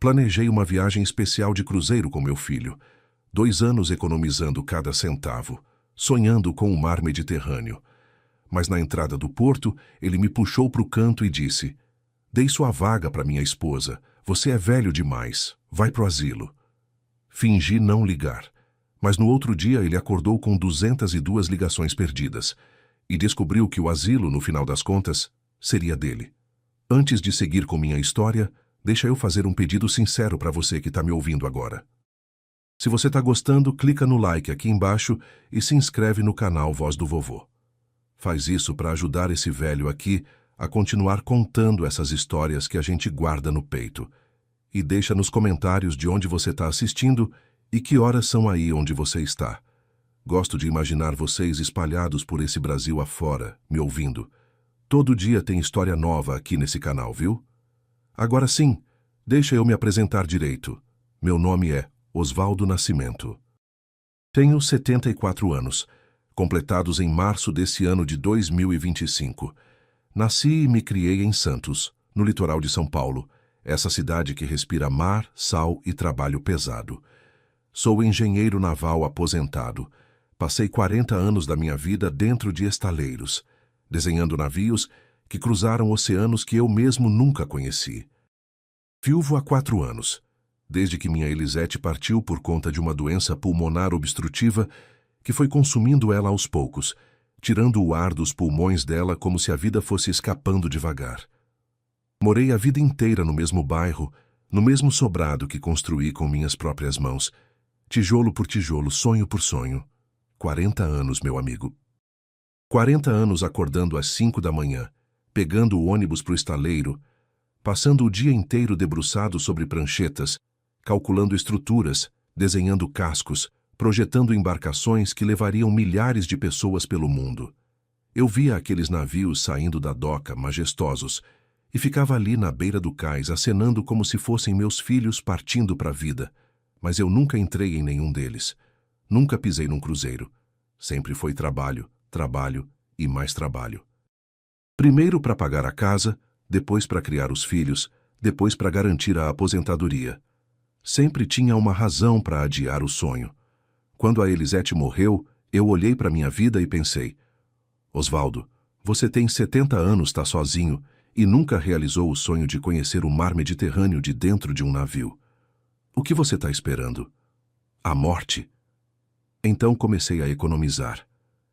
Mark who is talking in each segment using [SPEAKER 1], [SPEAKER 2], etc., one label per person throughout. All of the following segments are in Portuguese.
[SPEAKER 1] Planejei uma viagem especial de cruzeiro com meu filho. 2 anos economizando cada centavo, sonhando com o mar Mediterrâneo. Mas na entrada do porto, ele me puxou para o canto e disse: "Dei sua vaga para minha esposa. Você é velho demais. Vai pro asilo." Fingi não ligar. Mas no outro dia ele acordou com 202 ligações perdidas e descobriu que o asilo, no final das contas, seria dele. Antes de seguir com minha história, deixa eu fazer um pedido sincero para você que está me ouvindo agora. Se você está gostando, clica no like aqui embaixo e se inscreve no canal Voz do Vovô. Faz isso para ajudar esse velho aqui a continuar contando essas histórias que a gente guarda no peito. E deixa nos comentários de onde você está assistindo e que horas são aí onde você está. Gosto de imaginar vocês espalhados por esse Brasil afora, me ouvindo. Todo dia tem história nova aqui nesse canal, viu? Agora sim, deixa eu me apresentar direito. Meu nome é Osvaldo Nascimento. Tenho 74 anos, completados em março desse ano de 2025. Nasci e me criei em Santos, no litoral de São Paulo, essa cidade que respira mar, sal e trabalho pesado. Sou engenheiro naval aposentado. Passei 40 anos da minha vida dentro de estaleiros, desenhando navios que cruzaram oceanos que eu mesmo nunca conheci. Viúvo há 4 anos, desde que minha Elisete partiu por conta de uma doença pulmonar obstrutiva que foi consumindo ela aos poucos, tirando o ar dos pulmões dela como se a vida fosse escapando devagar. Morei a vida inteira no mesmo bairro, no mesmo sobrado que construí com minhas próprias mãos, tijolo por tijolo, sonho por sonho. 40 anos, meu amigo. 40 anos acordando às 5 da manhã, pegando o ônibus para o estaleiro, passando o dia inteiro debruçado sobre pranchetas, calculando estruturas, desenhando cascos, projetando embarcações que levariam milhares de pessoas pelo mundo. Eu via aqueles navios saindo da doca, majestosos, e ficava ali na beira do cais, acenando como se fossem meus filhos partindo para a vida. Mas eu nunca entrei em nenhum deles. Nunca pisei num cruzeiro. Sempre foi trabalho, trabalho e mais trabalho. Primeiro para pagar a casa, depois para criar os filhos, depois para garantir a aposentadoria. Sempre tinha uma razão para adiar o sonho. Quando a Elisete morreu, eu olhei para minha vida e pensei: Osvaldo, você tem 70 anos, está sozinho e nunca realizou o sonho de conhecer o mar Mediterrâneo de dentro de um navio. O que você está esperando? A morte? Então comecei a economizar.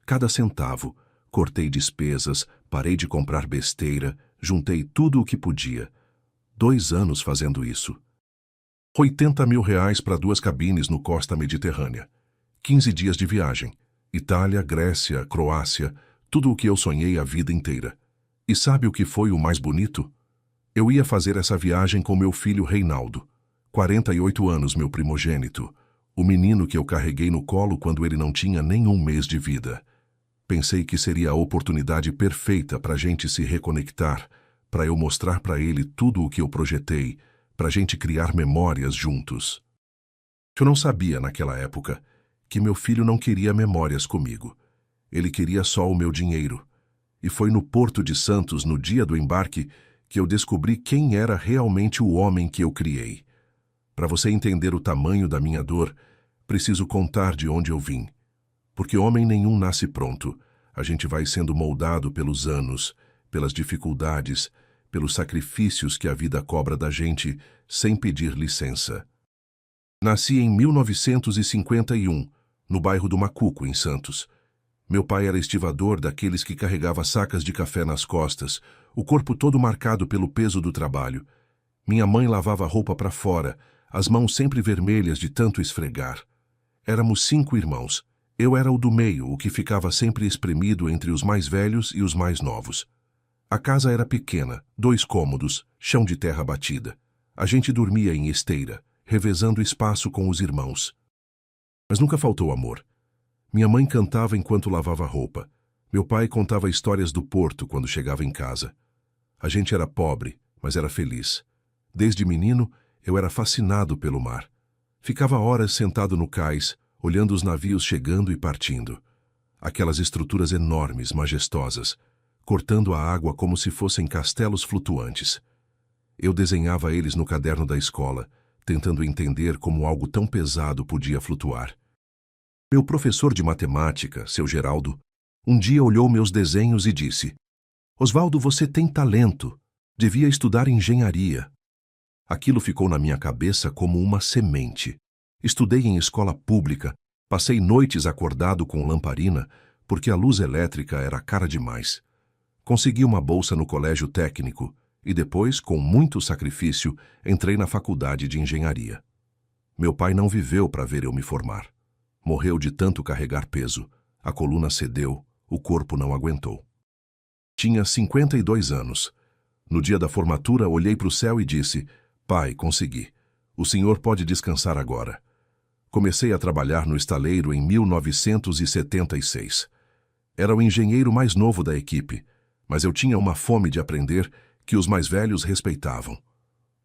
[SPEAKER 1] Cada centavo, cortei despesas, parei de comprar besteira, juntei tudo o que podia. 2 anos fazendo isso. 80 mil reais para 2 cabines no Costa Mediterrânea. 15 dias de viagem. Itália, Grécia, Croácia, tudo o que eu sonhei a vida inteira. E sabe o que foi o mais bonito? Eu ia fazer essa viagem com meu filho Reinaldo. 48 anos, meu primogênito. O menino que eu carreguei no colo quando ele não tinha nem 1 mês de vida. Pensei que seria a oportunidade perfeita para a gente se reconectar, para eu mostrar para ele tudo o que eu projetei, para a gente criar memórias juntos. Eu não sabia, naquela época, que meu filho não queria memórias comigo. Ele queria só o meu dinheiro. E foi no Porto de Santos, no dia do embarque, que eu descobri quem era realmente o homem que eu criei. Para você entender o tamanho da minha dor, preciso contar de onde eu vim. Porque homem nenhum nasce pronto. A gente vai sendo moldado pelos anos, pelas dificuldades, pelos sacrifícios que a vida cobra da gente sem pedir licença. Nasci em 1951, no bairro do Macuco, em Santos. Meu pai era estivador daqueles que carregava sacas de café nas costas, o corpo todo marcado pelo peso do trabalho. Minha mãe lavava roupa para fora, as mãos sempre vermelhas de tanto esfregar. Éramos 5 irmãos. Eu era o do meio, o que ficava sempre espremido entre os mais velhos e os mais novos. A casa era pequena, 2 cômodos, chão de terra batida. A gente dormia em esteira, revezando espaço com os irmãos. Mas nunca faltou amor. Minha mãe cantava enquanto lavava roupa. Meu pai contava histórias do porto quando chegava em casa. A gente era pobre, mas era feliz. Desde menino, eu era fascinado pelo mar. Ficava horas sentado no cais, olhando os navios chegando e partindo. Aquelas estruturas enormes, majestosas, cortando a água como se fossem castelos flutuantes. Eu desenhava eles no caderno da escola, tentando entender como algo tão pesado podia flutuar. Meu professor de matemática, seu Geraldo, um dia olhou meus desenhos e disse: Osvaldo, você tem talento. Devia estudar engenharia. Aquilo ficou na minha cabeça como uma semente. Estudei em escola pública, passei noites acordado com lamparina, porque a luz elétrica era cara demais. Consegui uma bolsa no colégio técnico e depois, com muito sacrifício, entrei na faculdade de engenharia. Meu pai não viveu para ver eu me formar. Morreu de tanto carregar peso. A coluna cedeu, o corpo não aguentou. Tinha 52 anos. No dia da formatura, olhei para o céu e disse: Pai, consegui. O senhor pode descansar agora. Comecei a trabalhar no estaleiro em 1976. Era o engenheiro mais novo da equipe, mas eu tinha uma fome de aprender que os mais velhos respeitavam.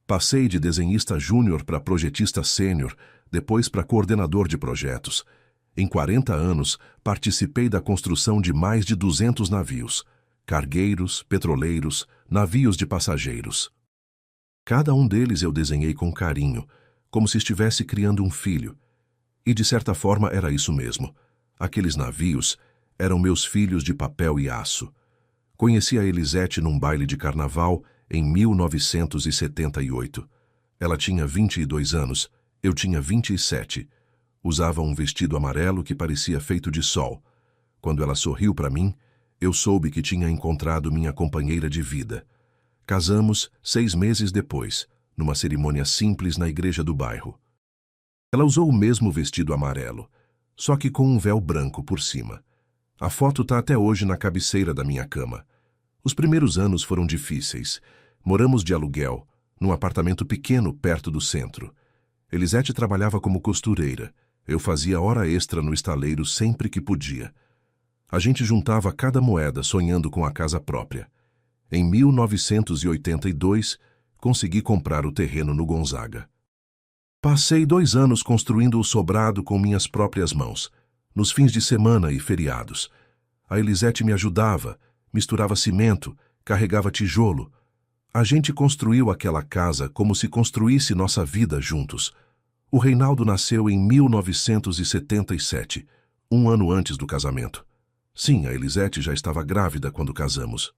[SPEAKER 1] Passei de desenhista júnior para projetista sênior, depois para coordenador de projetos. Em 40 anos, participei da construção de mais de 200 navios, cargueiros, petroleiros, navios de passageiros. Cada um deles eu desenhei com carinho, como se estivesse criando um filho. E de certa forma era isso mesmo. Aqueles navios eram meus filhos de papel e aço. Conheci a Elisete num baile de carnaval em 1978. Ela tinha 22 anos, eu tinha 27. Usava um vestido amarelo que parecia feito de sol. Quando ela sorriu para mim, eu soube que tinha encontrado minha companheira de vida. Casamos 6 meses depois, numa cerimônia simples na igreja do bairro. Ela usou o mesmo vestido amarelo, só que com um véu branco por cima. A foto está até hoje na cabeceira da minha cama. Os primeiros anos foram difíceis. Moramos de aluguel, num apartamento pequeno perto do centro. Elisete trabalhava como costureira. Eu fazia hora extra no estaleiro sempre que podia. A gente juntava cada moeda sonhando com a casa própria. Em 1982, consegui comprar o terreno no Gonzaga. Passei 2 anos construindo o sobrado com minhas próprias mãos, nos fins de semana e feriados. A Elisete me ajudava, misturava cimento, carregava tijolo. A gente construiu aquela casa como se construísse nossa vida juntos. O Reinaldo nasceu em 1977, 1 ano antes do casamento. Sim, a Elisete já estava grávida quando casamos.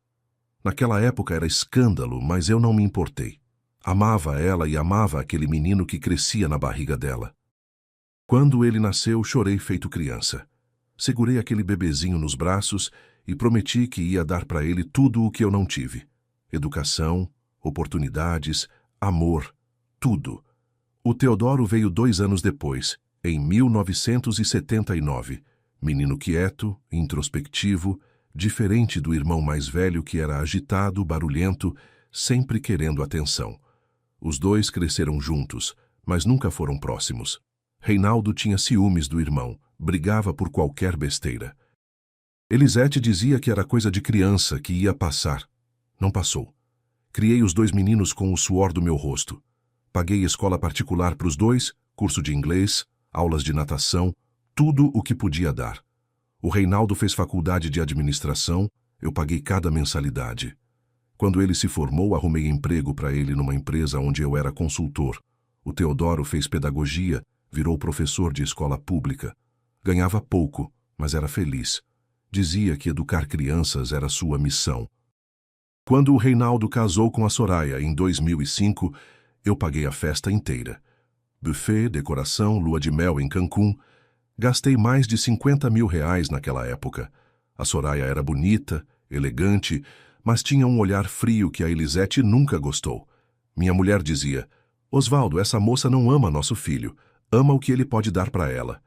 [SPEAKER 1] Naquela época era escândalo, mas eu não me importei. Amava ela e amava aquele menino que crescia na barriga dela. Quando ele nasceu, chorei feito criança. Segurei aquele bebezinho nos braços e prometi que ia dar para ele tudo o que eu não tive. Educação, oportunidades, amor, tudo. O Teodoro veio 2 anos depois, em 1979. Menino quieto, introspectivo, diferente do irmão mais velho que era agitado, barulhento, sempre querendo atenção. Os dois cresceram juntos, mas nunca foram próximos. Reinaldo tinha ciúmes do irmão, brigava por qualquer besteira. Elisete dizia que era coisa de criança, que ia passar. Não passou. Criei os 2 meninos com o suor do meu rosto. Paguei escola particular para os 2, curso de inglês, aulas de natação, tudo o que podia dar. O Reinaldo fez faculdade de administração, eu paguei cada mensalidade. Quando ele se formou, arrumei emprego para ele numa empresa onde eu era consultor. O Teodoro fez pedagogia, virou professor de escola pública. Ganhava pouco, mas era feliz. Dizia que educar crianças era sua missão. Quando o Reinaldo casou com a Soraya em 2005, eu paguei a festa inteira. Buffet, decoração, lua de mel em Cancún. Gastei mais de 50 mil reais naquela época. A Soraya era bonita, elegante, mas tinha um olhar frio que a Elisete nunca gostou. Minha mulher dizia: Osvaldo, essa moça não ama nosso filho, ama o que ele pode dar para ela.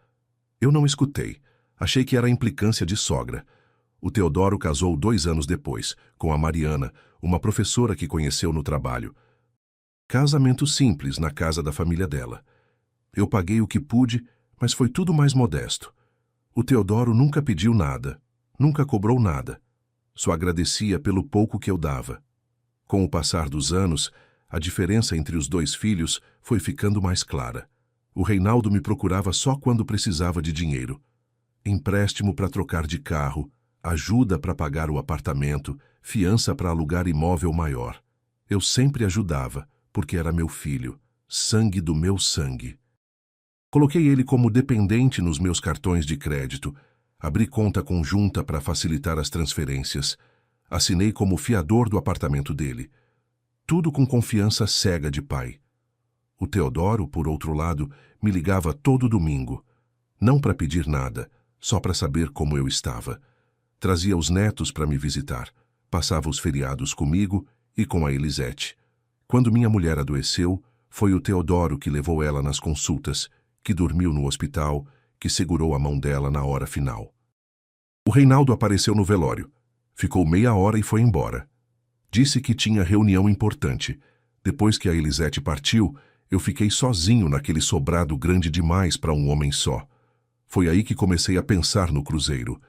[SPEAKER 1] Eu não escutei. Achei que era implicância de sogra. O Teodoro casou 2 anos depois, com a Mariana, uma professora que conheceu no trabalho. Casamento simples na casa da família dela. Eu paguei o que pude, mas foi tudo mais modesto. O Teodoro nunca pediu nada, nunca cobrou nada. Só agradecia pelo pouco que eu dava. Com o passar dos anos, a diferença entre os 2 filhos foi ficando mais clara. O Reinaldo me procurava só quando precisava de dinheiro. Empréstimo para trocar de carro, ajuda para pagar o apartamento, fiança para alugar imóvel maior. Eu sempre ajudava, porque era meu filho. sangue do meu sangue. Coloquei ele como dependente nos meus cartões de crédito, abri conta conjunta para facilitar as transferências, assinei como fiador do apartamento dele. Tudo com confiança cega de pai. O Teodoro, por outro lado, me ligava todo domingo, não para pedir nada, só para saber como eu estava. Trazia os netos para me visitar, passava os feriados comigo e com a Elisete. Quando minha mulher adoeceu, foi o Teodoro que levou ela nas consultas, que dormiu no hospital, que segurou a mão dela na hora final. O Reinaldo apareceu no velório. Ficou meia hora e foi embora. Disse que tinha reunião importante. Depois que a Elisete partiu, eu fiquei sozinho naquele sobrado grande demais para um homem só. Foi aí que comecei a pensar no cruzeiro.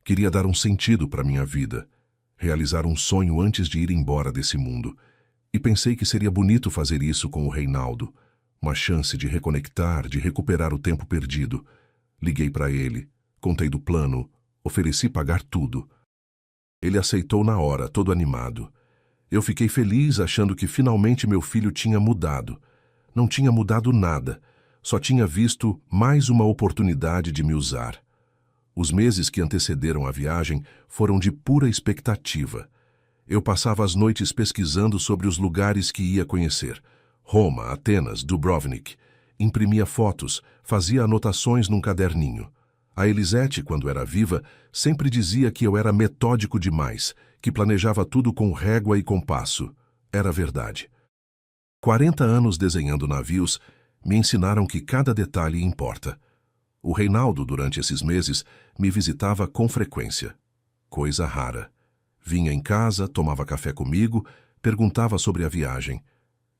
[SPEAKER 1] Queria dar um sentido para minha vida, realizar um sonho antes de ir embora desse mundo. E pensei que seria bonito fazer isso com o Reinaldo. Uma chance de reconectar, de recuperar o tempo perdido. Liguei para ele, contei do plano, ofereci pagar tudo. Ele aceitou na hora, todo animado. Eu fiquei feliz achando que finalmente meu filho tinha mudado. Não tinha mudado nada, só tinha visto mais uma oportunidade de me usar. Os meses que antecederam a viagem foram de pura expectativa. Eu passava as noites pesquisando sobre os lugares que ia conhecer. Roma, Atenas, Dubrovnik. Imprimia fotos, fazia anotações num caderninho. A Elisete, quando era viva, sempre dizia que eu era metódico demais, que planejava tudo com régua e compasso. Era verdade. 40 anos desenhando navios me ensinaram que cada detalhe importa. O Reinaldo, durante esses meses, me visitava com frequência. Coisa rara. Vinha em casa, tomava café comigo, perguntava sobre a viagem.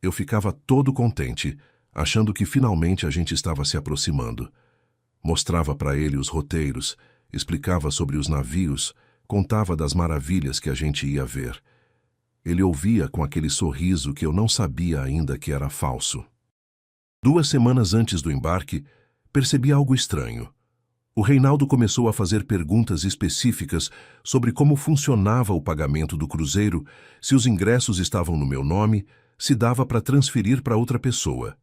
[SPEAKER 1] Eu ficava todo contente, achando que finalmente a gente estava se aproximando. Mostrava para ele os roteiros, explicava sobre os navios, contava das maravilhas que a gente ia ver. Ele ouvia com aquele sorriso que eu não sabia ainda que era falso. 2 semanas antes do embarque, percebi algo estranho. O Reinaldo começou a fazer perguntas específicas sobre como funcionava o pagamento do cruzeiro, se os ingressos estavam no meu nome, se dava para transferir para outra pessoa.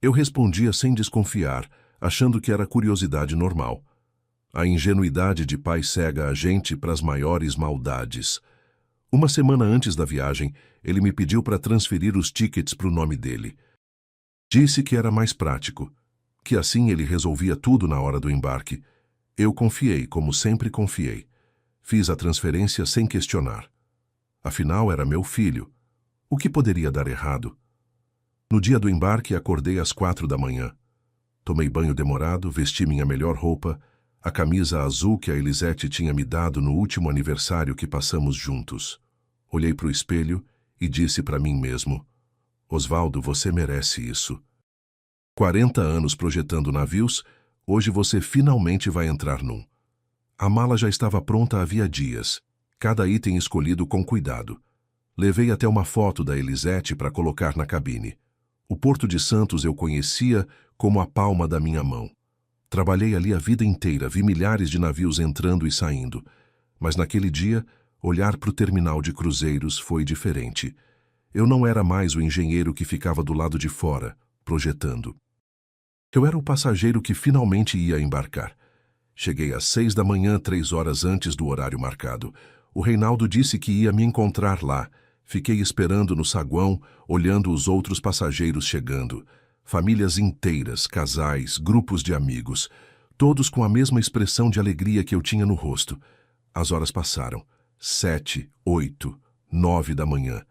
[SPEAKER 1] Eu respondia sem desconfiar, achando que era curiosidade normal. A ingenuidade de pai cega a gente para as maiores maldades. 1 semana antes da viagem, ele me pediu para transferir os tickets para o nome dele. Disse que era mais prático, que assim ele resolvia tudo na hora do embarque. Eu confiei, como sempre confiei. Fiz a transferência sem questionar. Afinal, era meu filho. O que poderia dar errado? No dia do embarque, acordei às 4 da manhã. Tomei banho demorado, vesti minha melhor roupa, a camisa azul que a Elisete tinha me dado no último aniversário que passamos juntos. Olhei para o espelho e disse para mim mesmo: Osvaldo, você merece isso. 40 anos projetando navios, hoje você finalmente vai entrar num. A mala já estava pronta havia dias, cada item escolhido com cuidado. Levei até uma foto da Elisete para colocar na cabine. O Porto de Santos eu conhecia como a palma da minha mão. Trabalhei ali a vida inteira, vi milhares de navios entrando e saindo. Mas naquele dia, olhar para o terminal de cruzeiros foi diferente. Eu não era mais o engenheiro que ficava do lado de fora, projetando. Eu era o passageiro que finalmente ia embarcar. Cheguei às 6 da manhã, 3 horas antes do horário marcado. O Reinaldo disse que ia me encontrar lá. Fiquei esperando no saguão, olhando os outros passageiros chegando. Famílias inteiras, casais, grupos de amigos, todos com a mesma expressão de alegria que eu tinha no rosto. As horas passaram. 7, 8, 9 da manhã.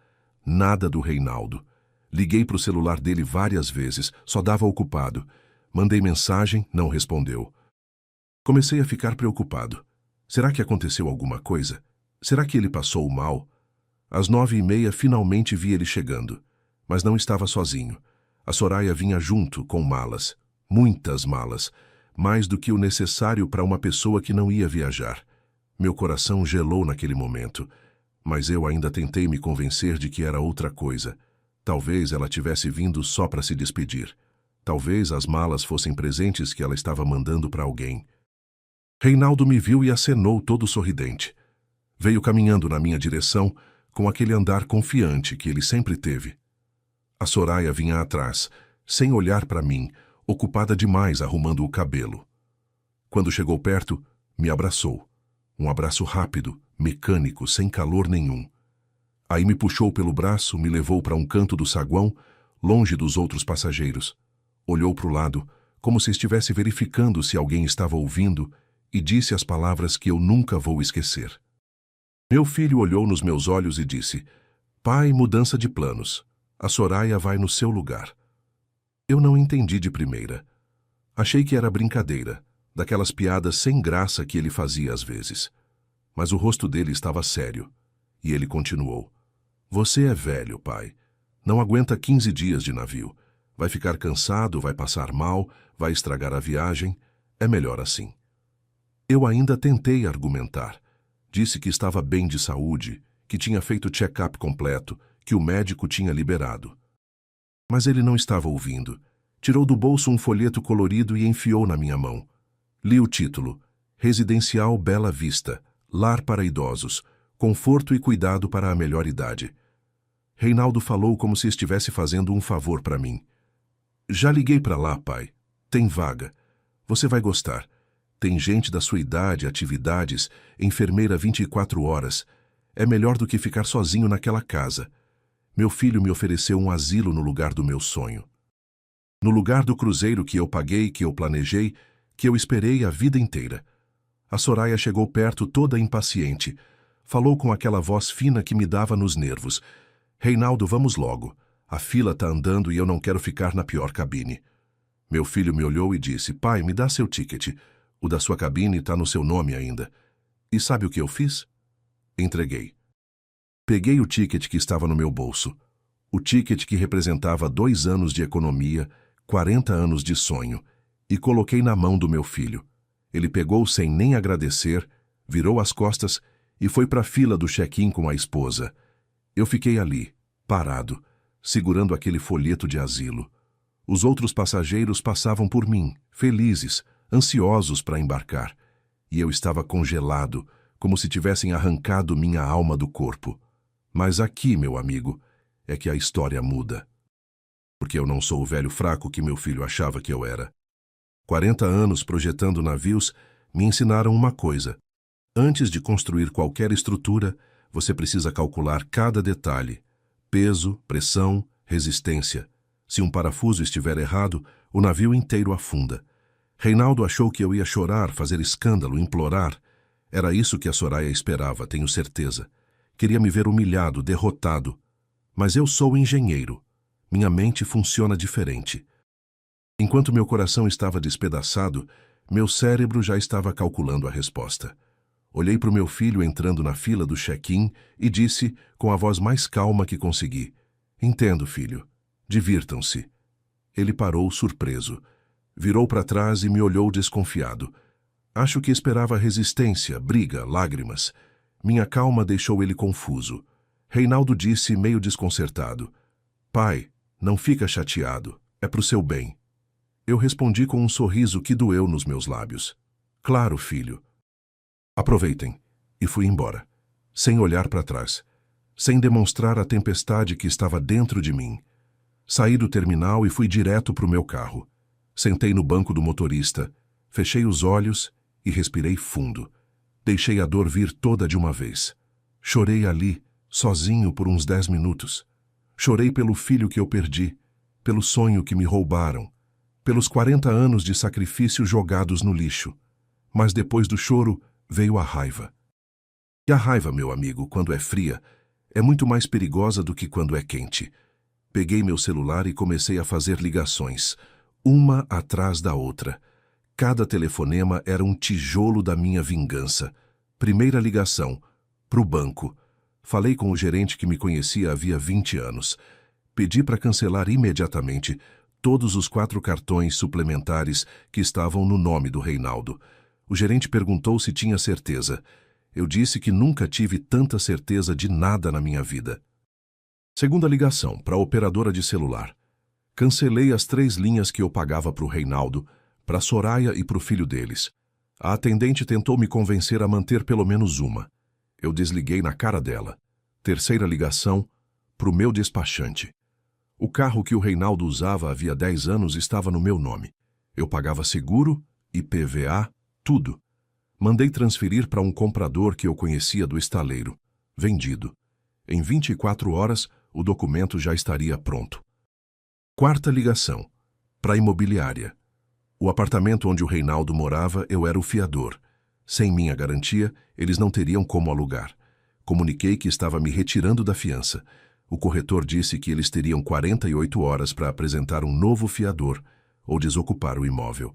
[SPEAKER 1] Nada do Reinaldo. Liguei para o celular dele várias vezes, só dava ocupado. Mandei mensagem, não respondeu. Comecei a ficar preocupado. Será que aconteceu alguma coisa? Será que ele passou mal? Às 9h30 finalmente vi ele chegando. Mas não estava sozinho. A Soraya vinha junto, com malas. Muitas malas. Mais do que o necessário para uma pessoa que não ia viajar. Meu coração gelou naquele momento. Mas eu ainda tentei me convencer de que era outra coisa. Talvez ela tivesse vindo só para se despedir. Talvez as malas fossem presentes que ela estava mandando para alguém. Reinaldo me viu e acenou todo sorridente. Veio caminhando na minha direção, com aquele andar confiante que ele sempre teve. A Soraya vinha atrás, sem olhar para mim, ocupada demais arrumando o cabelo. Quando chegou perto, me abraçou. Um abraço rápido, mecânico, sem calor nenhum. Aí me puxou pelo braço, me levou para um canto do saguão, longe dos outros passageiros. Olhou para o lado, como se estivesse verificando se alguém estava ouvindo, e disse as palavras que eu nunca vou esquecer. Meu filho olhou nos meus olhos e disse: "Pai, mudança de planos. A Soraya vai no seu lugar." Eu não entendi de primeira. Achei que era brincadeira, daquelas piadas sem graça que ele fazia às vezes. Mas o rosto dele estava sério, e ele continuou: "Você é velho, pai. Não aguenta 15 dias de navio. Vai ficar cansado, vai passar mal, vai estragar a viagem. É melhor assim." Eu ainda tentei argumentar. Disse que estava bem de saúde, que tinha feito check-up completo, que o médico tinha liberado. Mas ele não estava ouvindo. Tirou do bolso um folheto colorido e enfiou na minha mão. Li o título: Residencial Bela Vista, lar para idosos, conforto e cuidado para a melhor idade. Reinaldo falou como se estivesse fazendo um favor para mim. "Já liguei para lá, pai. Tem vaga. Você vai gostar. Tem gente da sua idade, atividades, enfermeira 24 horas. É melhor do que ficar sozinho naquela casa. Meu filho me ofereceu um asilo no lugar do meu sonho. No lugar do cruzeiro que eu paguei, que eu planejei, que eu esperei a vida inteira." A Soraya chegou perto toda impaciente. Falou com aquela voz fina que me dava nos nervos: "Reinaldo, vamos logo. A fila está andando e eu não quero ficar na pior cabine." Meu filho me olhou e disse: "Pai, me dá seu ticket. O da sua cabine está no seu nome ainda." E sabe o que eu fiz? Entreguei. Peguei o ticket que estava no meu bolso. O ticket que representava 2 anos de economia, 40 anos de sonho, e coloquei na mão do meu filho. Ele pegou sem nem agradecer, virou as costas e foi para a fila do check-in com a esposa. Eu fiquei ali, parado, segurando aquele folheto de asilo. Os outros passageiros passavam por mim, felizes, ansiosos para embarcar, e eu estava congelado, como se tivessem arrancado minha alma do corpo. Mas aqui, meu amigo, é que a história muda. Porque eu não sou o velho fraco que meu filho achava que eu era. 40 anos projetando navios me ensinaram uma coisa: antes de construir qualquer estrutura, você precisa calcular cada detalhe: peso, pressão, resistência. Se um parafuso estiver errado, o navio inteiro afunda. Reinaldo achou que eu ia chorar, fazer escândalo, implorar. Era isso que a Soraya esperava, tenho certeza. Queria me ver humilhado, derrotado. Mas eu sou engenheiro. Minha mente funciona diferente. Enquanto meu coração estava despedaçado, meu cérebro já estava calculando a resposta. Olhei para o meu filho entrando na fila do check-in e disse, com a voz mais calma que consegui: "Entendo, filho. Divirtam-se." Ele parou surpreso. Virou para trás e me olhou desconfiado. Acho que esperava resistência, briga, lágrimas. Minha calma deixou ele confuso. Reinaldo disse, meio desconcertado: "Pai, não fica chateado. É pro seu bem." Eu respondi com um sorriso que doeu nos meus lábios: "Claro, filho." Aproveitem. E fui embora, sem olhar para trás, sem demonstrar a tempestade que estava dentro de mim. Saí do terminal e fui direto para o meu carro. Sentei no banco do motorista, fechei os olhos e respirei fundo. Deixei a dor vir toda de uma vez. Chorei ali, sozinho, por uns 10 minutos. Chorei pelo filho que eu perdi, pelo sonho que me roubaram, pelos 40 anos de sacrifício jogados no lixo. Mas depois do choro veio a raiva. E a raiva, meu amigo, quando é fria, é muito mais perigosa do que quando é quente. Peguei meu celular e comecei a fazer ligações, uma atrás da outra. Cada telefonema era um tijolo da minha vingança. Primeira ligação, pro banco. Falei com o gerente que me conhecia havia 20 anos. Pedi para cancelar imediatamente todos os 4 cartões suplementares que estavam no nome do Reinaldo. O gerente perguntou se tinha certeza. Eu disse que nunca tive tanta certeza de nada na minha vida. Segunda ligação, para a operadora de celular. Cancelei as 3 linhas que eu pagava para o Reinaldo, para a Soraya e para o filho deles. A atendente tentou me convencer a manter pelo menos uma. Eu desliguei na cara dela. Terceira ligação, para o meu despachante. O carro que o Reinaldo usava havia 10 anos estava no meu nome. Eu pagava seguro, IPVA, tudo. Mandei transferir para um comprador que eu conhecia do estaleiro. Vendido. Em 24 horas, o documento já estaria pronto. Quarta ligação. Para a imobiliária. O apartamento onde o Reinaldo morava, eu era o fiador. Sem minha garantia, eles não teriam como alugar. Comuniquei que estava me retirando da fiança. O corretor disse que eles teriam 48 horas para apresentar um novo fiador ou desocupar o imóvel.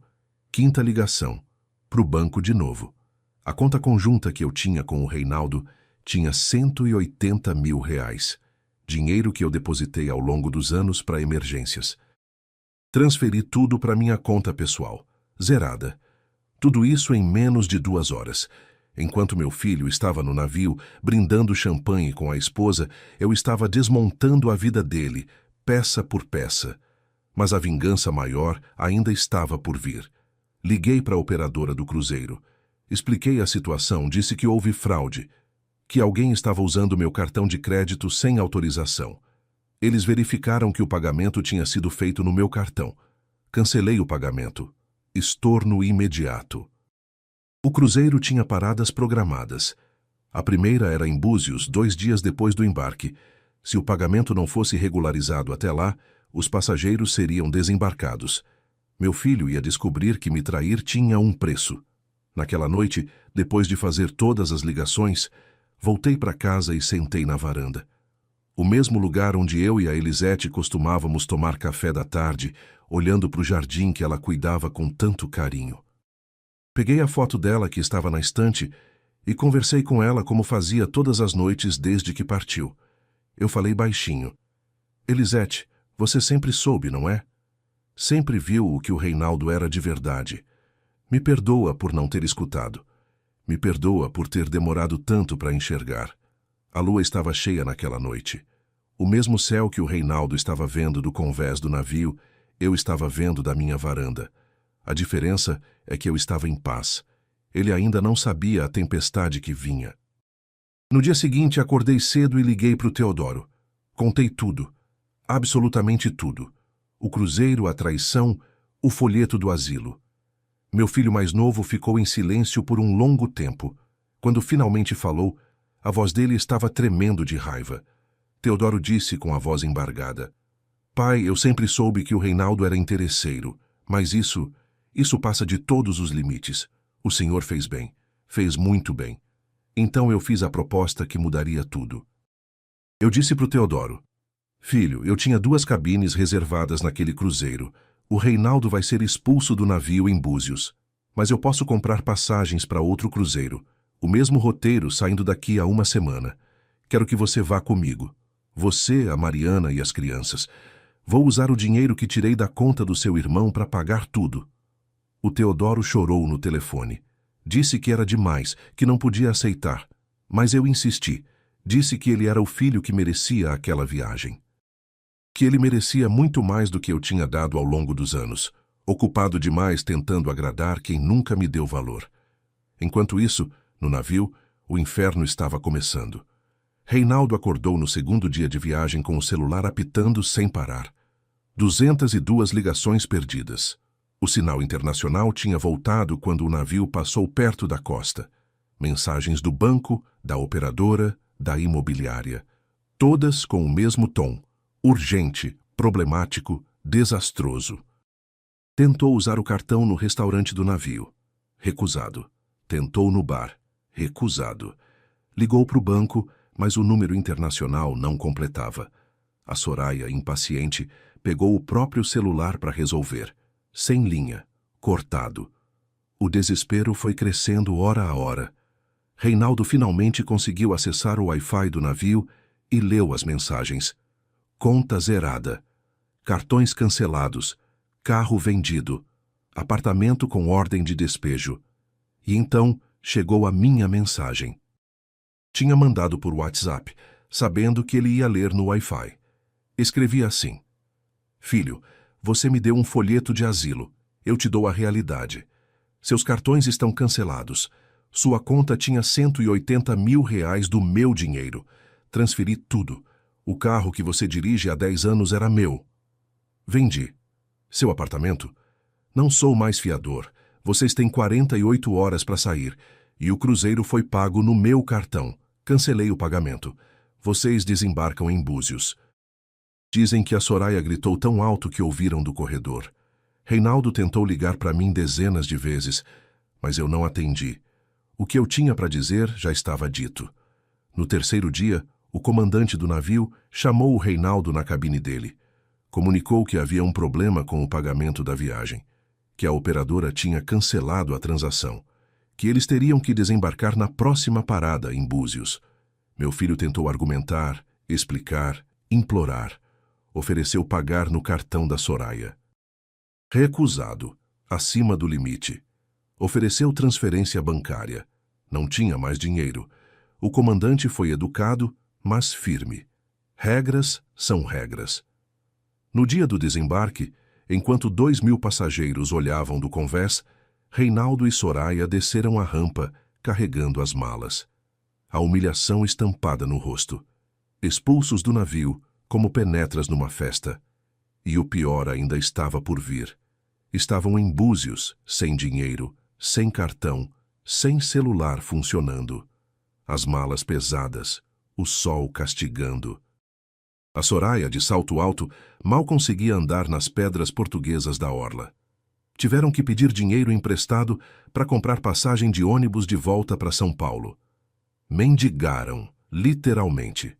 [SPEAKER 1] Quinta ligação. Para o banco de novo. A conta conjunta que eu tinha com o Reinaldo tinha R$180 mil. Dinheiro que eu depositei ao longo dos anos para emergências. Transferi tudo para minha conta pessoal. Zerada. Tudo isso em menos de 2 horas. Enquanto meu filho estava no navio, brindando champanhe com a esposa, eu estava desmontando a vida dele, peça por peça. Mas a vingança maior ainda estava por vir. Liguei para a operadora do cruzeiro. Expliquei a situação, disse que houve fraude, que alguém estava usando meu cartão de crédito sem autorização. Eles verificaram que o pagamento tinha sido feito no meu cartão. Cancelei o pagamento. Estorno imediato. O cruzeiro tinha paradas programadas. A primeira era em Búzios, 2 dias depois do embarque. Se o pagamento não fosse regularizado até lá, os passageiros seriam desembarcados. Meu filho ia descobrir que me trair tinha um preço. Naquela noite, depois de fazer todas as ligações, voltei para casa e sentei na varanda. O mesmo lugar onde eu e a Elisete costumávamos tomar café da tarde, olhando para o jardim que ela cuidava com tanto carinho. Peguei a foto dela que estava na estante e conversei com ela como fazia todas as noites desde que partiu. Eu falei baixinho. Elisete, você sempre soube, não é? Sempre viu o que o Reinaldo era de verdade. Me perdoa por não ter escutado. Me perdoa por ter demorado tanto para enxergar. A lua estava cheia naquela noite. O mesmo céu que o Reinaldo estava vendo do convés do navio, eu estava vendo da minha varanda. A diferença é que eu estava em paz. Ele ainda não sabia a tempestade que vinha. No dia seguinte, acordei cedo e liguei para o Teodoro. Contei tudo. Absolutamente tudo. O cruzeiro, a traição, o folheto do asilo. Meu filho mais novo ficou em silêncio por um longo tempo. Quando finalmente falou, a voz dele estava tremendo de raiva. Teodoro disse com a voz embargada. Pai, eu sempre soube que o Reinaldo era interesseiro, mas isso passa de todos os limites. O senhor fez bem. Fez muito bem. Então eu fiz a proposta que mudaria tudo. Eu disse para o Teodoro. Filho, eu tinha 2 cabines reservadas naquele cruzeiro. O Reinaldo vai ser expulso do navio em Búzios. Mas eu posso comprar passagens para outro cruzeiro. O mesmo roteiro saindo daqui a 1 semana. Quero que você vá comigo. Você, a Mariana e as crianças. Vou usar o dinheiro que tirei da conta do seu irmão para pagar tudo. O Teodoro chorou no telefone. Disse que era demais, que não podia aceitar. Mas eu insisti. Disse que ele era o filho que merecia aquela viagem. Que ele merecia muito mais do que eu tinha dado ao longo dos anos, ocupado demais tentando agradar quem nunca me deu valor. Enquanto isso, no navio, o inferno estava começando. Reinaldo acordou no 2º dia de viagem com o celular apitando sem parar. 202 ligações perdidas. O sinal internacional tinha voltado quando o navio passou perto da costa. Mensagens do banco, da operadora, da imobiliária. Todas com o mesmo tom. Urgente, problemático, desastroso. Tentou usar o cartão no restaurante do navio. Recusado. Tentou no bar. Recusado. Ligou para o banco, mas o número internacional não completava. A Soraya, impaciente, pegou o próprio celular para resolver. Sem linha. Cortado. O desespero foi crescendo hora a hora. Reinaldo finalmente conseguiu acessar o Wi-Fi do navio e leu as mensagens. Conta zerada. Cartões cancelados. Carro vendido. Apartamento com ordem de despejo. E então chegou a minha mensagem. Tinha mandado por WhatsApp, sabendo que ele ia ler no Wi-Fi. Escrevi assim. Filho, você me deu um folheto de asilo. Eu te dou a realidade. Seus cartões estão cancelados. Sua conta tinha R$180 mil do meu dinheiro. Transferi tudo. O carro que você dirige há 10 anos era meu. Vendi. Seu apartamento? Não sou mais fiador. Vocês têm 48 horas para sair. E o cruzeiro foi pago no meu cartão. Cancelei o pagamento. Vocês desembarcam em Búzios. Dizem que a Soraya gritou tão alto que ouviram do corredor. Reinaldo tentou ligar para mim dezenas de vezes, mas eu não atendi. O que eu tinha para dizer já estava dito. No terceiro dia, o comandante do navio chamou o Reinaldo na cabine dele. Comunicou que havia um problema com o pagamento da viagem, que a operadora tinha cancelado a transação, que eles teriam que desembarcar na próxima parada, em Búzios. Meu filho tentou argumentar, explicar, implorar. Ofereceu pagar no cartão da Soraya. Recusado, acima do limite. Ofereceu transferência bancária. Não tinha mais dinheiro. O comandante foi educado, mas firme. Regras são regras. No dia do desembarque, enquanto 2.000 passageiros olhavam do convés, Reinaldo e Soraya desceram a rampa, carregando as malas. A humilhação estampada no rosto. Expulsos do navio, como penetras numa festa. E o pior ainda estava por vir. Estavam em Búzios, sem dinheiro, sem cartão, sem celular funcionando. As malas pesadas, o sol castigando. A Soraya, de salto alto, mal conseguia andar nas pedras portuguesas da orla. Tiveram que pedir dinheiro emprestado para comprar passagem de ônibus de volta para São Paulo. Mendigaram, literalmente.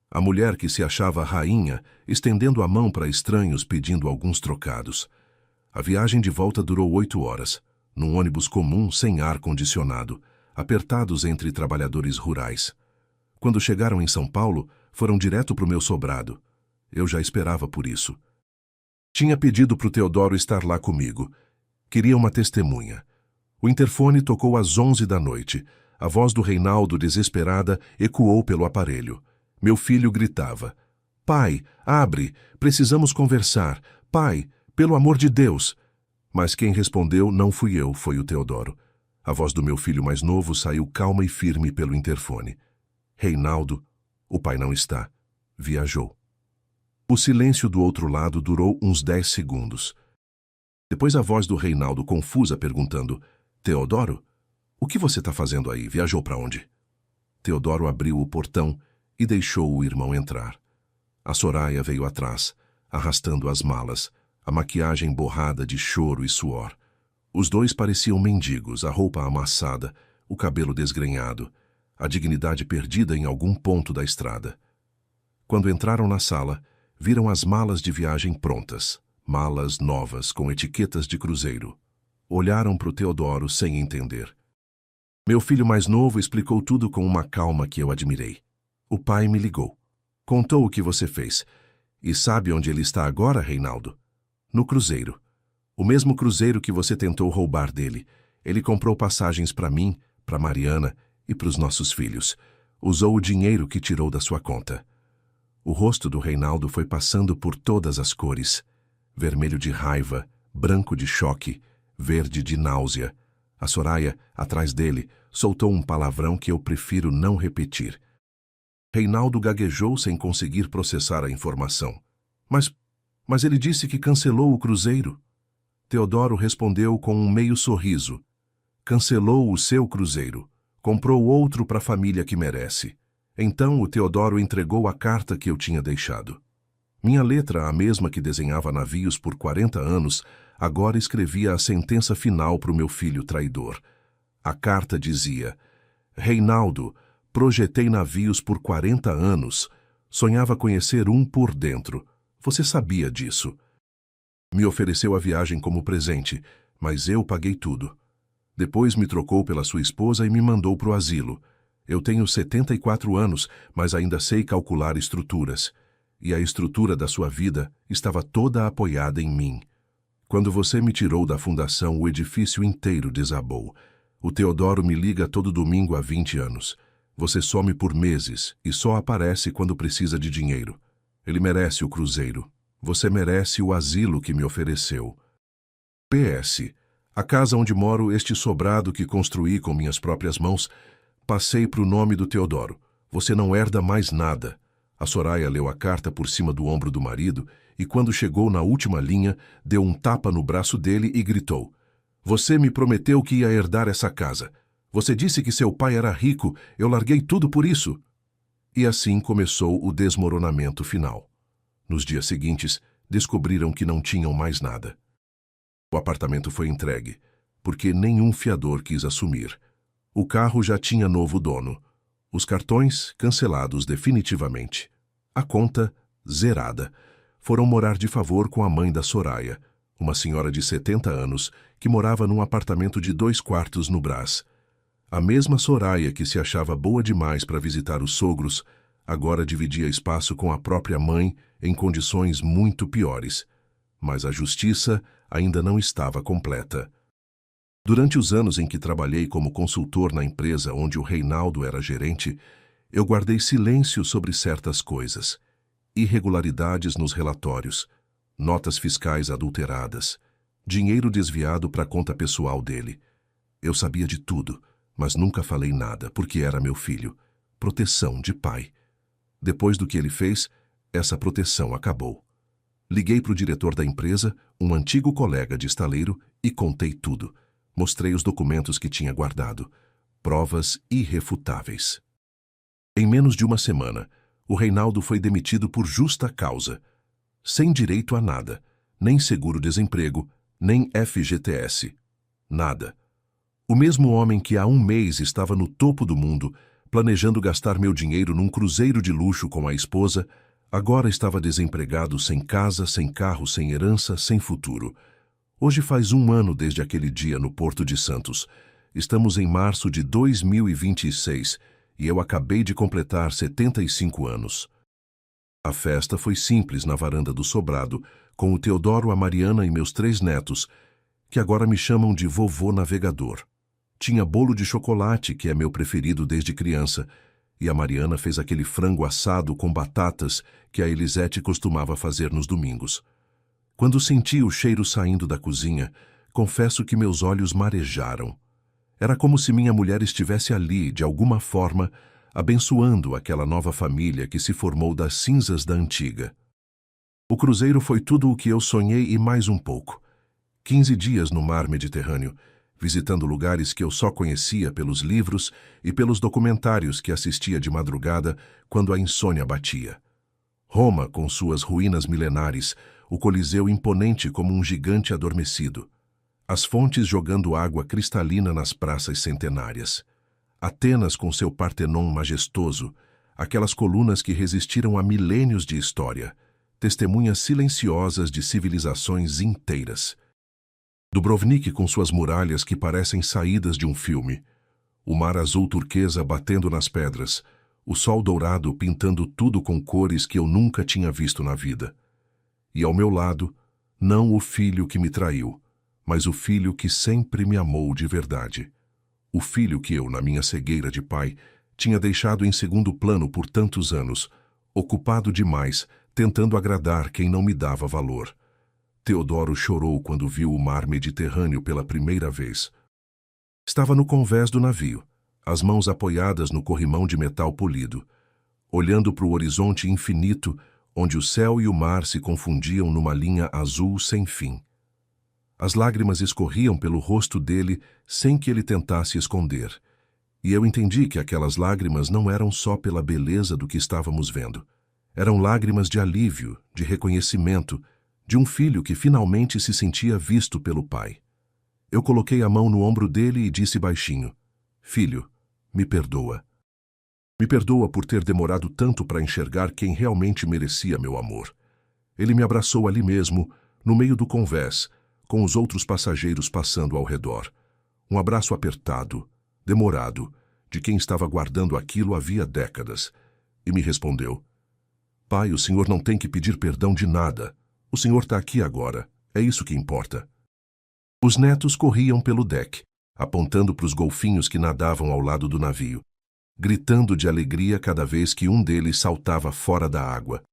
[SPEAKER 1] A mulher que se achava rainha, estendendo a mão para estranhos pedindo alguns trocados. A viagem de volta durou 8 horas, num ônibus comum sem ar-condicionado, apertados entre trabalhadores rurais. Quando chegaram em São Paulo, foram direto para o meu sobrado. Eu já esperava por isso. Tinha pedido para o Teodoro estar lá comigo. Queria uma testemunha. O interfone tocou às 11 da noite. A voz do Reinaldo, desesperada, ecoou pelo aparelho. Meu filho gritava. Pai, abre, precisamos conversar. Pai, pelo amor de Deus. Mas quem respondeu não fui eu, foi o Teodoro. A voz do meu filho mais novo saiu calma e firme pelo interfone. Reinaldo, o pai não está. Viajou. O silêncio do outro lado durou uns 10 segundos. Depois a voz do Reinaldo confusa perguntando, Teodoro, o que você está fazendo aí? Viajou para onde? Teodoro abriu o portão e deixou o irmão entrar. A Soraya veio atrás, arrastando as malas, a maquiagem borrada de choro e suor. Os dois pareciam mendigos, a roupa amassada, o cabelo desgrenhado, a dignidade perdida em algum ponto da estrada. Quando entraram na sala, viram as malas de viagem prontas, malas novas com etiquetas de cruzeiro. Olharam para o Teodoro sem entender. Meu filho mais novo explicou tudo com uma calma que eu admirei. O pai me ligou. Contou o que você fez. E sabe onde ele está agora, Reinaldo? No cruzeiro. O mesmo cruzeiro que você tentou roubar dele. Ele comprou passagens para mim, para Mariana e para os nossos filhos. Usou o dinheiro que tirou da sua conta. O rosto do Reinaldo foi passando por todas as cores. Vermelho de raiva, branco de choque, verde de náusea. A Soraya, atrás dele, soltou um palavrão que eu prefiro não repetir. Reinaldo gaguejou sem conseguir processar a informação. Mas ele disse que cancelou o cruzeiro. Teodoro respondeu com um meio sorriso. Cancelou o seu cruzeiro. Comprou outro para a família que merece. Então o Teodoro entregou a carta que eu tinha deixado. Minha letra, a mesma que desenhava navios por 40 anos, agora escrevia a sentença final para o meu filho traidor. A carta dizia, Reinaldo, projetei navios por 40 anos, sonhava conhecer um por dentro. Você sabia disso. Me ofereceu a viagem como presente, mas eu paguei tudo. Depois me trocou pela sua esposa e me mandou para o asilo. Eu tenho 74 anos, mas ainda sei calcular estruturas. E a estrutura da sua vida estava toda apoiada em mim. Quando você me tirou da fundação, o edifício inteiro desabou. O Teodoro me liga todo domingo há 20 anos. Você some por meses e só aparece quando precisa de dinheiro. Ele merece o cruzeiro. Você merece o asilo que me ofereceu. PS. A casa onde moro, este sobrado que construí com minhas próprias mãos, passei para o nome do Teodoro. Você não herda mais nada. A Soraya leu a carta por cima do ombro do marido e, quando chegou na última linha, deu um tapa no braço dele e gritou: "Você me prometeu que ia herdar essa casa. Você disse que seu pai era rico, eu larguei tudo por isso." E assim começou o desmoronamento final. Nos dias seguintes, descobriram que não tinham mais nada. O apartamento foi entregue, porque nenhum fiador quis assumir. O carro já tinha novo dono. Os cartões cancelados definitivamente. A conta zerada. Foram morar de favor com a mãe da Soraya, uma senhora de 70 anos que morava num apartamento de 2 quartos no Brás. A mesma Soraya que se achava boa demais para visitar os sogros, agora dividia espaço com a própria mãe em condições muito piores. Mas a justiça ainda não estava completa. Durante os anos em que trabalhei como consultor na empresa onde o Reinaldo era gerente, eu guardei silêncio sobre certas coisas. Irregularidades nos relatórios, notas fiscais adulteradas, dinheiro desviado para a conta pessoal dele. Eu sabia de tudo, mas nunca falei nada, porque era meu filho. Proteção de pai. Depois do que ele fez, essa proteção acabou. Liguei para o diretor da empresa, um antigo colega de estaleiro, e contei tudo. Mostrei os documentos que tinha guardado. Provas irrefutáveis. Em menos de uma semana, o Reinaldo foi demitido por justa causa. Sem direito a nada. Nem seguro-desemprego, nem FGTS. Nada. O mesmo homem que há um mês estava no topo do mundo, planejando gastar meu dinheiro num cruzeiro de luxo com a esposa, agora estava desempregado, sem casa, sem carro, sem herança, sem futuro. Hoje faz 1 ano desde aquele dia no Porto de Santos. Estamos em março de 2026 e eu acabei de completar 75 anos. A festa foi simples na varanda do sobrado, com o Teodoro, a Mariana e meus 3 netos, que agora me chamam de vovô navegador. Tinha bolo de chocolate, que é meu preferido desde criança, e a Mariana fez aquele frango assado com batatas que a Elisete costumava fazer nos domingos. Quando senti o cheiro saindo da cozinha, confesso que meus olhos marejaram. Era como se minha mulher estivesse ali, de alguma forma, abençoando aquela nova família que se formou das cinzas da antiga. O cruzeiro foi tudo o que eu sonhei e mais um pouco. 15 dias no mar Mediterrâneo, visitando lugares que eu só conhecia pelos livros e pelos documentários que assistia de madrugada quando a insônia batia. Roma, com suas ruínas milenares, o Coliseu imponente como um gigante adormecido. As fontes jogando água cristalina nas praças centenárias. Atenas com seu Partenon majestoso, aquelas colunas que resistiram a milênios de história, testemunhas silenciosas de civilizações inteiras. Dubrovnik com suas muralhas que parecem saídas de um filme. O mar azul turquesa batendo nas pedras, o sol dourado pintando tudo com cores que eu nunca tinha visto na vida. E ao meu lado, não o filho que me traiu, mas o filho que sempre me amou de verdade. O filho que eu, na minha cegueira de pai, tinha deixado em segundo plano por tantos anos, ocupado demais, tentando agradar quem não me dava valor. Teodoro chorou quando viu o mar Mediterrâneo pela primeira vez. Estava no convés do navio, as mãos apoiadas no corrimão de metal polido, olhando para o horizonte infinito, onde o céu e o mar se confundiam numa linha azul sem fim. As lágrimas escorriam pelo rosto dele sem que ele tentasse esconder, e eu entendi que aquelas lágrimas não eram só pela beleza do que estávamos vendo. Eram lágrimas de alívio, de reconhecimento, de um filho que finalmente se sentia visto pelo pai. Eu coloquei a mão no ombro dele e disse baixinho: "Filho, me perdoa. Me perdoa por ter demorado tanto para enxergar quem realmente merecia meu amor." Ele me abraçou ali mesmo, no meio do convés, com os outros passageiros passando ao redor. Um abraço apertado, demorado, de quem estava guardando aquilo havia décadas. E me respondeu: "Pai, o senhor não tem que pedir perdão de nada. O senhor está aqui agora. É isso que importa." Os netos corriam pelo deck, apontando para os golfinhos que nadavam ao lado do navio, gritando de alegria cada vez que um deles saltava fora da água.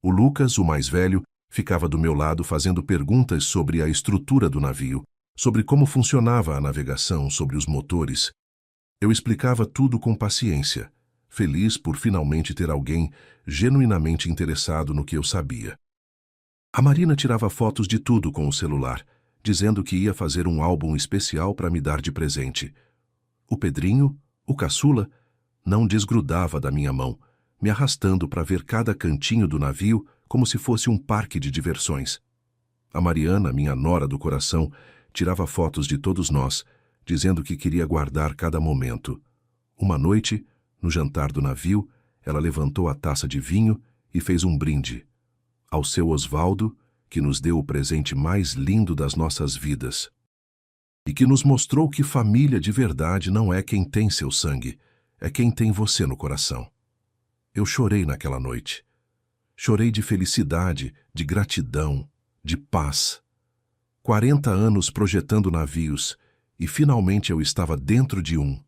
[SPEAKER 1] O Lucas, o mais velho, ficava do meu lado fazendo perguntas sobre a estrutura do navio, sobre como funcionava a navegação, sobre os motores. Eu explicava tudo com paciência, feliz por finalmente ter alguém genuinamente interessado no que eu sabia. A Marina tirava fotos de tudo com o celular, dizendo que ia fazer um álbum especial para me dar de presente. O Pedrinho, o caçula, não desgrudava da minha mão, me arrastando para ver cada cantinho do navio como se fosse um parque de diversões. A Mariana, minha nora do coração, tirava fotos de todos nós, dizendo que queria guardar cada momento. Uma noite, no jantar do navio, ela levantou a taça de vinho e fez um brinde. Ao seu Osvaldo, que nos deu o presente mais lindo das nossas vidas. E que nos mostrou que família de verdade não é quem tem seu sangue, é quem tem você no coração. Eu chorei naquela noite. Chorei de felicidade, de gratidão, de paz. 40 anos projetando navios, e finalmente eu estava dentro de um.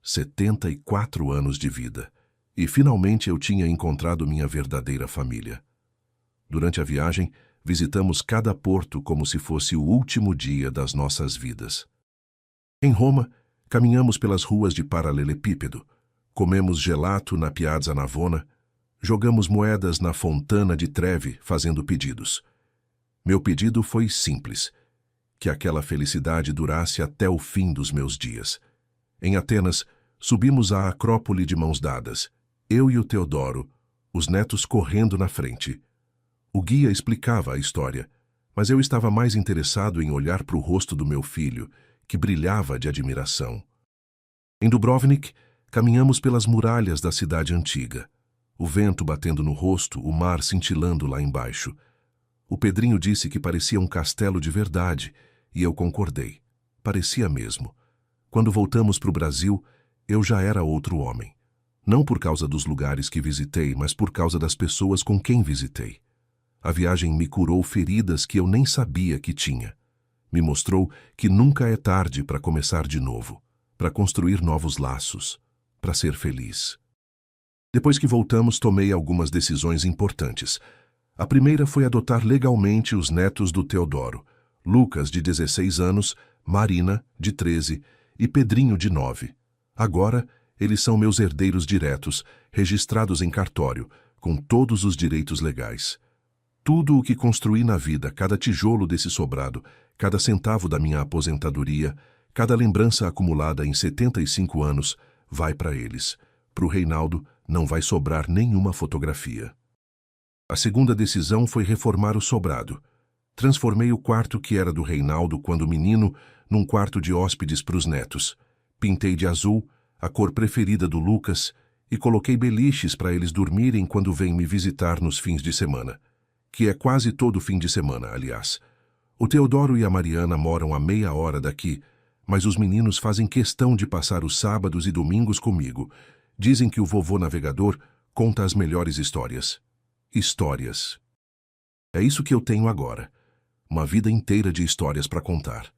[SPEAKER 1] 74 anos de vida. E finalmente eu tinha encontrado minha verdadeira família. Durante a viagem, visitamos cada porto como se fosse o último dia das nossas vidas. Em Roma, caminhamos pelas ruas de paralelepípedo, comemos gelato na Piazza Navona, jogamos moedas na Fontana di Trevi fazendo pedidos. Meu pedido foi simples, que aquela felicidade durasse até o fim dos meus dias. Em Atenas, subimos à Acrópole de mãos dadas, eu e o Teodoro, os netos correndo na frente. O guia explicava a história, mas eu estava mais interessado em olhar para o rosto do meu filho, que brilhava de admiração. Em Dubrovnik, caminhamos pelas muralhas da cidade antiga. O vento batendo no rosto, o mar cintilando lá embaixo. O Pedrinho disse que parecia um castelo de verdade, e eu concordei. Parecia mesmo. Quando voltamos para o Brasil, eu já era outro homem. Não por causa dos lugares que visitei, mas por causa das pessoas com quem visitei. A viagem me curou feridas que eu nem sabia que tinha. Me mostrou que nunca é tarde para começar de novo, para construir novos laços, para ser feliz. Depois que voltamos, tomei algumas decisões importantes. A primeira foi adotar legalmente os netos do Teodoro, Lucas, de 16 anos, Marina, de 13, e Pedrinho, de 9. Agora, eles são meus herdeiros diretos, registrados em cartório, com todos os direitos legais. Tudo o que construí na vida, cada tijolo desse sobrado, cada centavo da minha aposentadoria, cada lembrança acumulada em 75 anos, vai para eles. Para o Reinaldo, não vai sobrar nenhuma fotografia. A segunda decisão foi reformar o sobrado. Transformei o quarto que era do Reinaldo quando menino num quarto de hóspedes para os netos. Pintei de azul, a cor preferida do Lucas, e coloquei beliches para eles dormirem quando vêm me visitar nos fins de semana. Que é quase todo fim de semana, aliás. O Teodoro e a Mariana moram a meia hora daqui, mas os meninos fazem questão de passar os sábados e domingos comigo. Dizem que o vovô navegador conta as melhores histórias. Histórias. É isso que eu tenho agora. Uma vida inteira de histórias para contar.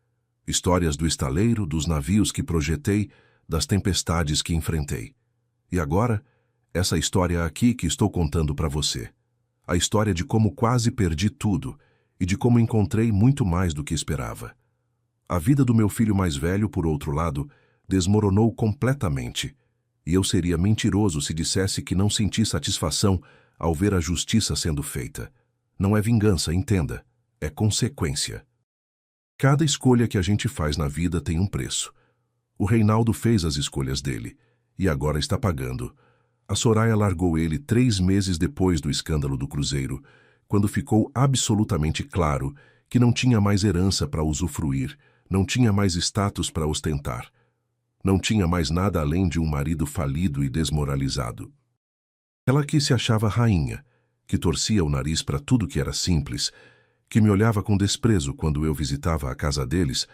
[SPEAKER 1] Histórias do estaleiro, dos navios que projetei, das tempestades que enfrentei. E agora, essa história aqui que estou contando para você. A história de como quase perdi tudo e de como encontrei muito mais do que esperava. A vida do meu filho mais velho, por outro lado, desmoronou completamente, e eu seria mentiroso se dissesse que não senti satisfação ao ver a justiça sendo feita. Não é vingança, entenda, é consequência. Cada escolha que a gente faz na vida tem um preço. O Reinaldo fez as escolhas dele, e agora está pagando. A Soraya largou ele 3 meses depois do escândalo do cruzeiro, quando ficou absolutamente claro que não tinha mais herança para usufruir, não tinha mais status para ostentar. Não tinha mais nada além de um marido falido e desmoralizado. Ela que se achava rainha, que torcia o nariz para tudo que era simples, que me olhava com desprezo quando eu visitava a casa deles,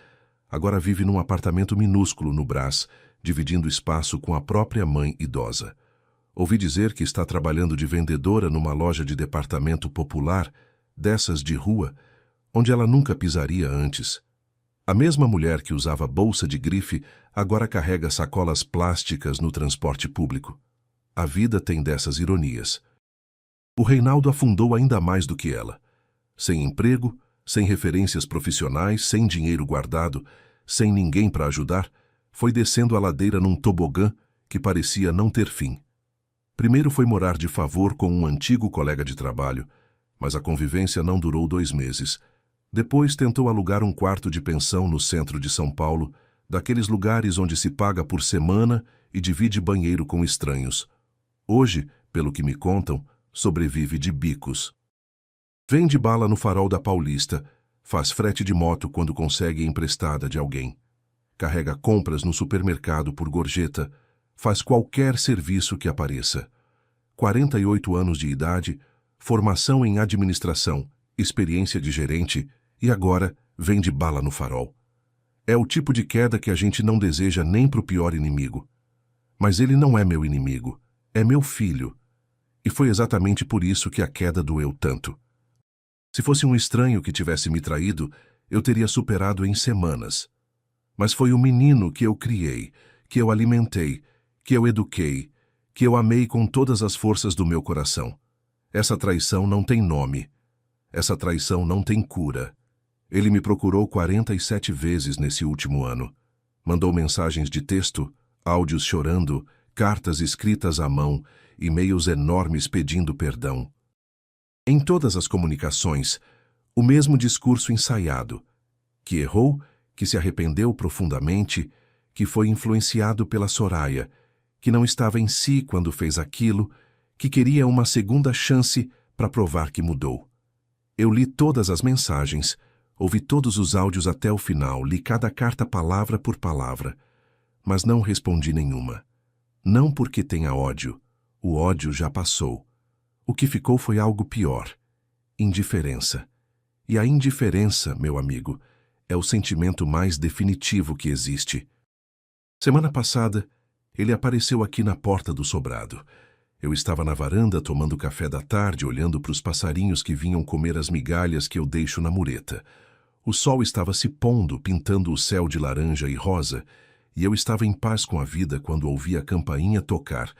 [SPEAKER 1] agora vive num apartamento minúsculo no Brás, dividindo espaço com a própria mãe idosa. Ouvi dizer que está trabalhando de vendedora numa loja de departamento popular, dessas de rua, onde ela nunca pisaria antes. A mesma mulher que usava bolsa de grife agora carrega sacolas plásticas no transporte público. A vida tem dessas ironias. O Reinaldo afundou ainda mais do que ela. Sem emprego, sem referências profissionais, sem dinheiro guardado, sem ninguém para ajudar, foi descendo a ladeira num tobogã que parecia não ter fim. Primeiro foi morar de favor com um antigo colega de trabalho, mas a convivência não durou 2 meses. Depois tentou alugar um quarto de pensão no centro de São Paulo, daqueles lugares onde se paga por semana e divide banheiro com estranhos. Hoje, pelo que me contam, sobrevive de bicos. Vende bala no farol da Paulista, faz frete de moto quando consegue emprestada de alguém. Carrega compras no supermercado por gorjeta, faz qualquer serviço que apareça. 48 anos de idade, formação em administração, experiência de gerente e agora vende bala no farol. É o tipo de queda que a gente não deseja nem pro pior inimigo. Mas ele não é meu inimigo, é meu filho. E foi exatamente por isso que a queda doeu tanto. Se fosse um estranho que tivesse me traído, eu teria superado em semanas. Mas foi o menino que eu criei, que eu alimentei, que eu eduquei, que eu amei com todas as forças do meu coração. Essa traição não tem nome. Essa traição não tem cura. Ele me procurou 47 vezes nesse último ano. Mandou mensagens de texto, áudios chorando, cartas escritas à mão, e-mails enormes pedindo perdão. Em todas as comunicações, o mesmo discurso ensaiado, que errou, que se arrependeu profundamente, que foi influenciado pela Soraya, que não estava em si quando fez aquilo, que queria uma segunda chance para provar que mudou. Eu li todas as mensagens, ouvi todos os áudios até o final, li cada carta palavra por palavra, mas não respondi nenhuma. Não porque tenha ódio, o ódio já passou. O que ficou foi algo pior, indiferença. E a indiferença, meu amigo, é o sentimento mais definitivo que existe. Semana passada, ele apareceu aqui na porta do sobrado. Eu estava na varanda tomando café da tarde, olhando para os passarinhos que vinham comer as migalhas que eu deixo na mureta. O sol estava se pondo, pintando o céu de laranja e rosa, e eu estava em paz com a vida quando ouvi a campainha tocar.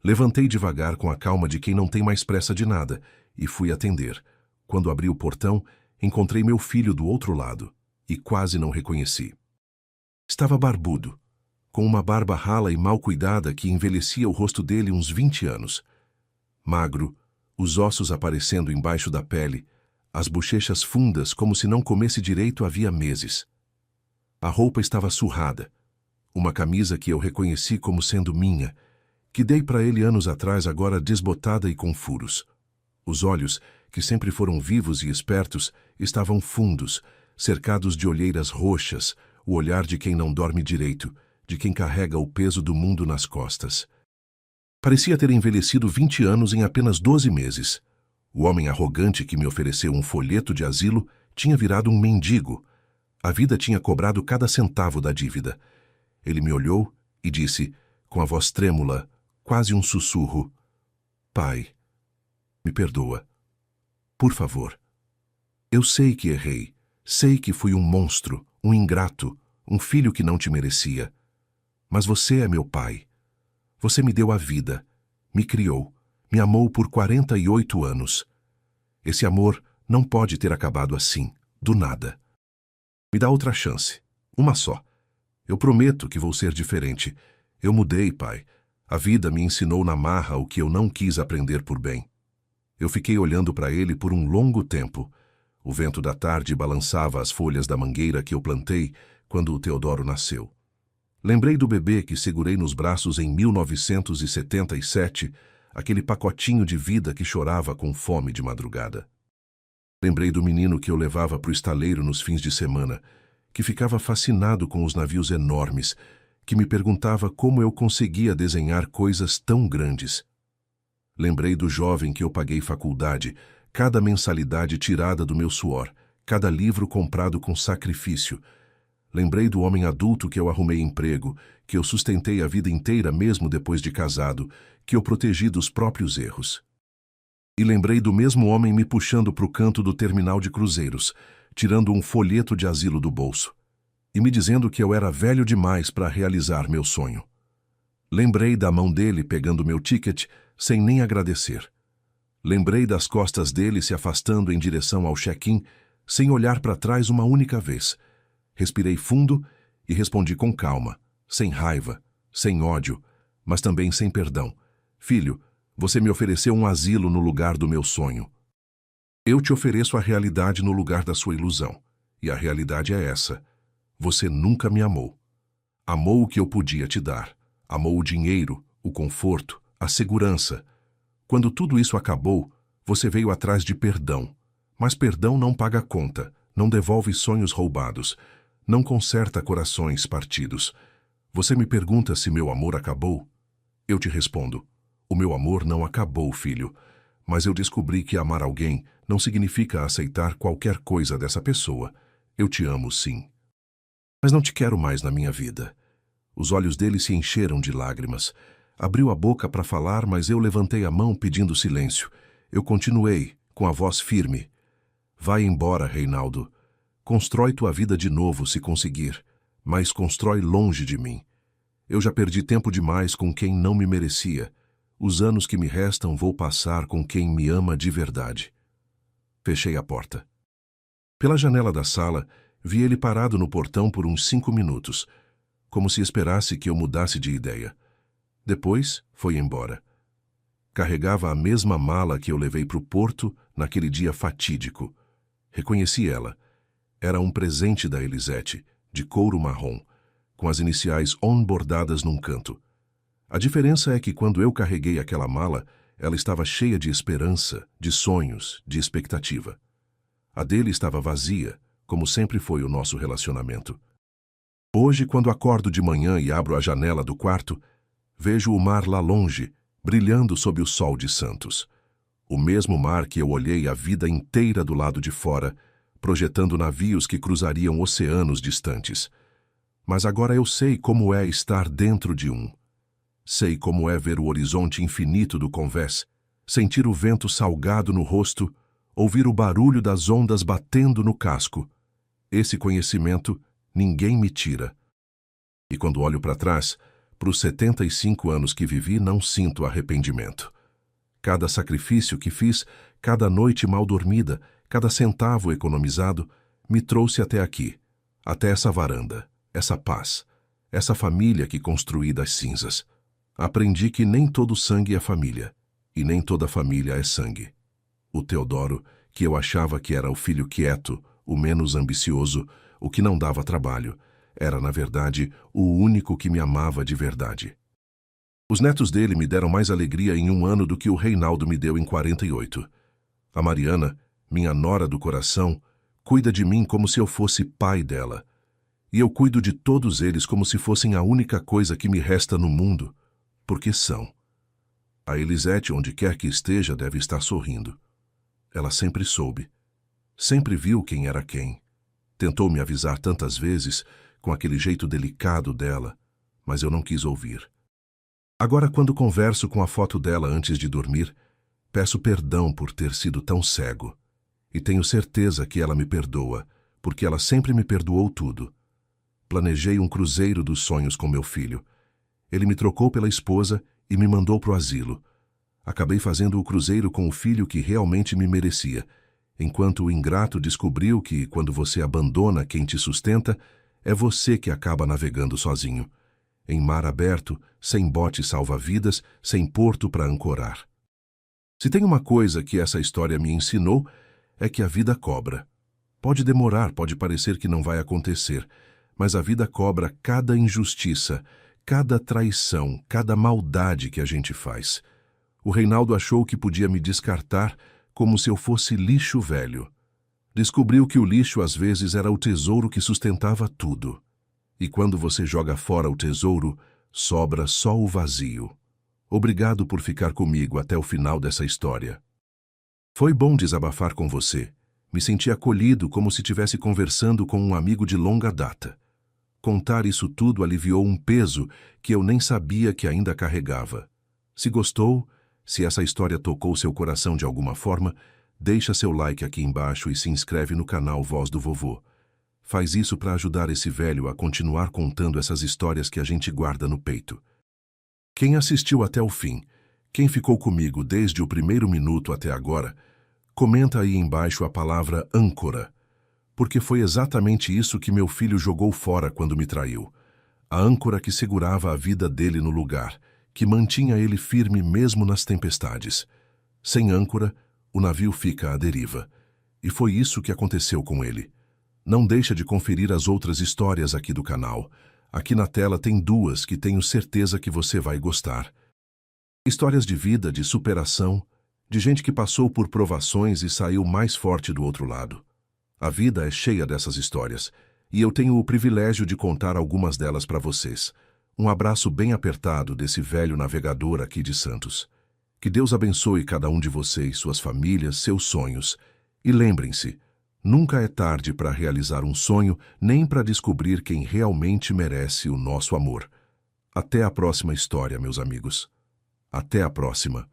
[SPEAKER 1] Levantei devagar com a calma de quem não tem mais pressa de nada e fui atender. Quando abri o portão, encontrei meu filho do outro lado e quase não reconheci. Estava barbudo, com uma barba rala e mal cuidada que envelhecia o rosto dele uns 20 anos. Magro, os ossos aparecendo embaixo da pele, as bochechas fundas como se não comesse direito havia meses. A roupa estava surrada, uma camisa que eu reconheci como sendo minha, que dei para ele anos atrás, agora desbotada e com furos. Os olhos, que sempre foram vivos e espertos, estavam fundos, cercados de olheiras roxas, o olhar de quem não dorme direito, de quem carrega o peso do mundo nas costas. Parecia ter envelhecido 20 anos em apenas 12 meses. O homem arrogante que me ofereceu um folheto de asilo tinha virado um mendigo. A vida tinha cobrado cada centavo da dívida. Ele me olhou e disse, com a voz trêmula, quase um sussurro: "Pai, me perdoa. Por favor. Eu sei que errei. Sei que fui um monstro, um ingrato, um filho que não te merecia. Mas você é meu pai. Você me deu a vida, me criou, me amou por 48 anos. Esse amor não pode ter acabado assim, do nada. Me dá outra chance, uma só. Eu prometo que vou ser diferente. Eu mudei, pai. A vida me ensinou na marra o que eu não quis aprender por bem." Eu fiquei olhando para ele por um longo tempo. O vento da tarde balançava as folhas da mangueira que eu plantei quando o Teodoro nasceu. Lembrei do bebê que segurei nos braços em 1977, aquele pacotinho de vida que chorava com fome de madrugada. Lembrei do menino que eu levava para o estaleiro nos fins de semana, que ficava fascinado com os navios enormes, que me perguntava como eu conseguia desenhar coisas tão grandes. Lembrei do jovem que eu paguei faculdade, cada mensalidade tirada do meu suor, cada livro comprado com sacrifício. Lembrei do homem adulto que eu arrumei emprego, que eu sustentei a vida inteira mesmo depois de casado, que eu protegi dos próprios erros. E lembrei do mesmo homem me puxando para o canto do terminal de cruzeiros, tirando um folheto de asilo do bolso, e me dizendo que eu era velho demais para realizar meu sonho. Lembrei da mão dele pegando meu ticket sem nem agradecer. Lembrei das costas dele se afastando em direção ao check-in, sem olhar para trás uma única vez. Respirei fundo e respondi com calma, sem raiva, sem ódio, mas também sem perdão. "Filho, Você me ofereceu um asilo no lugar do meu sonho. Eu te ofereço a realidade no lugar da sua ilusão. E a realidade é essa. Você nunca me amou. Amou o que eu podia te dar. Amou o dinheiro, o conforto, a segurança. Quando tudo isso acabou, você veio atrás de perdão. Mas perdão não paga conta, não devolve sonhos roubados, não conserta corações partidos. Você me pergunta se meu amor acabou? Eu te respondo: o meu amor não acabou, filho. Mas eu descobri que amar alguém não significa aceitar qualquer coisa dessa pessoa. Eu te amo, sim. Mas não te quero mais na minha vida. Os olhos dele se encheram de lágrimas. Abriu a boca para falar, mas eu levantei a mão pedindo silêncio. Eu continuei, com a voz firme. Vai embora, Reinaldo. Constrói tua vida de novo se conseguir, mas constrói longe de mim. Eu já perdi tempo demais com quem não me merecia. Os anos que me restam vou passar com quem me ama de verdade. Fechei a porta. Pela janela da sala, vi ele parado no portão por uns 5 minutos, como se esperasse que eu mudasse de ideia. Depois, foi embora. Carregava a mesma mala que eu levei para o porto naquele dia fatídico. Reconheci ela. Era um presente da Elisete, de couro marrom, com as iniciais ON bordadas num canto. A diferença é que quando eu carreguei aquela mala, ela estava cheia de esperança, de sonhos, de expectativa. A dele estava vazia, como sempre foi o nosso relacionamento. Hoje, quando acordo de manhã e abro a janela do quarto, vejo o mar lá longe, brilhando sob o sol de Santos. O mesmo mar que eu olhei a vida inteira do lado de fora, projetando navios que cruzariam oceanos distantes. Mas agora eu sei como é estar dentro de um. Sei como é ver o horizonte infinito do convés, sentir o vento salgado no rosto, ouvir o barulho das ondas batendo no casco. Esse conhecimento ninguém me tira. E quando olho para trás, para os 75 anos que vivi, não sinto arrependimento. Cada sacrifício que fiz, cada noite mal dormida, cada centavo economizado, me trouxe até aqui, até essa varanda, essa paz, essa família que construí das cinzas. Aprendi que nem todo sangue é família, e nem toda família é sangue. O Teodoro, que eu achava que era o filho quieto, o menos ambicioso, o que não dava trabalho, era, na verdade, o único que me amava de verdade. Os netos dele me deram mais alegria em 1 ano do que o Reinaldo me deu em 48. A Mariana, minha nora do coração, cuida de mim como se eu fosse pai dela. E eu cuido de todos eles como se fossem a única coisa que me resta no mundo, porque são. A Elisete, onde quer que esteja, deve estar sorrindo. Ela sempre soube. Sempre viu quem era quem. Tentou me avisar tantas vezes, com aquele jeito delicado dela, mas eu não quis ouvir. Agora, quando converso com a foto dela antes de dormir, peço perdão por ter sido tão cego. E tenho certeza que ela me perdoa, porque ela sempre me perdoou tudo. Planejei um cruzeiro dos sonhos com meu filho. Ele me trocou pela esposa e me mandou para o asilo. Acabei fazendo o cruzeiro com o filho que realmente me merecia, enquanto o ingrato descobriu que, quando você abandona quem te sustenta, é você que acaba navegando sozinho, em mar aberto, sem bote salva-vidas, sem porto para ancorar. Se tem uma coisa que essa história me ensinou, é que a vida cobra. Pode demorar, pode parecer que não vai acontecer, mas a vida cobra cada injustiça, cada traição, cada maldade que a gente faz. O Reinaldo achou que podia me descartar como se eu fosse lixo velho. Descobriu que o lixo às vezes era o tesouro que sustentava tudo. E quando você joga fora o tesouro, sobra só o vazio. Obrigado por ficar comigo até o final dessa história. Foi bom desabafar com você. Me senti acolhido como se estivesse conversando com um amigo de longa data. Contar isso tudo aliviou um peso que eu nem sabia que ainda carregava. Se gostou, se essa história tocou seu coração de alguma forma, deixa seu like aqui embaixo e se inscreve no canal Voz do Vovô. Faz isso para ajudar esse velho a continuar contando essas histórias que a gente guarda no peito. Quem assistiu até o fim, quem ficou comigo desde o primeiro minuto até agora, comenta aí embaixo a palavra âncora, porque foi exatamente isso que meu filho jogou fora quando me traiu. A âncora que segurava a vida dele no lugar, que mantinha ele firme mesmo nas tempestades. Sem âncora, o navio fica à deriva. E foi isso que aconteceu com ele. Não deixa de conferir as outras histórias aqui do canal. Aqui na tela tem duas que tenho certeza que você vai gostar. Histórias de vida, de superação, de gente que passou por provações e saiu mais forte do outro lado. A vida é cheia dessas histórias, e eu tenho o privilégio de contar algumas delas para vocês. Um abraço bem apertado desse velho navegador aqui de Santos. Que Deus abençoe cada um de vocês, suas famílias, seus sonhos. E lembrem-se, nunca é tarde para realizar um sonho, nem para descobrir quem realmente merece o nosso amor. Até a próxima história, meus amigos. Até a próxima.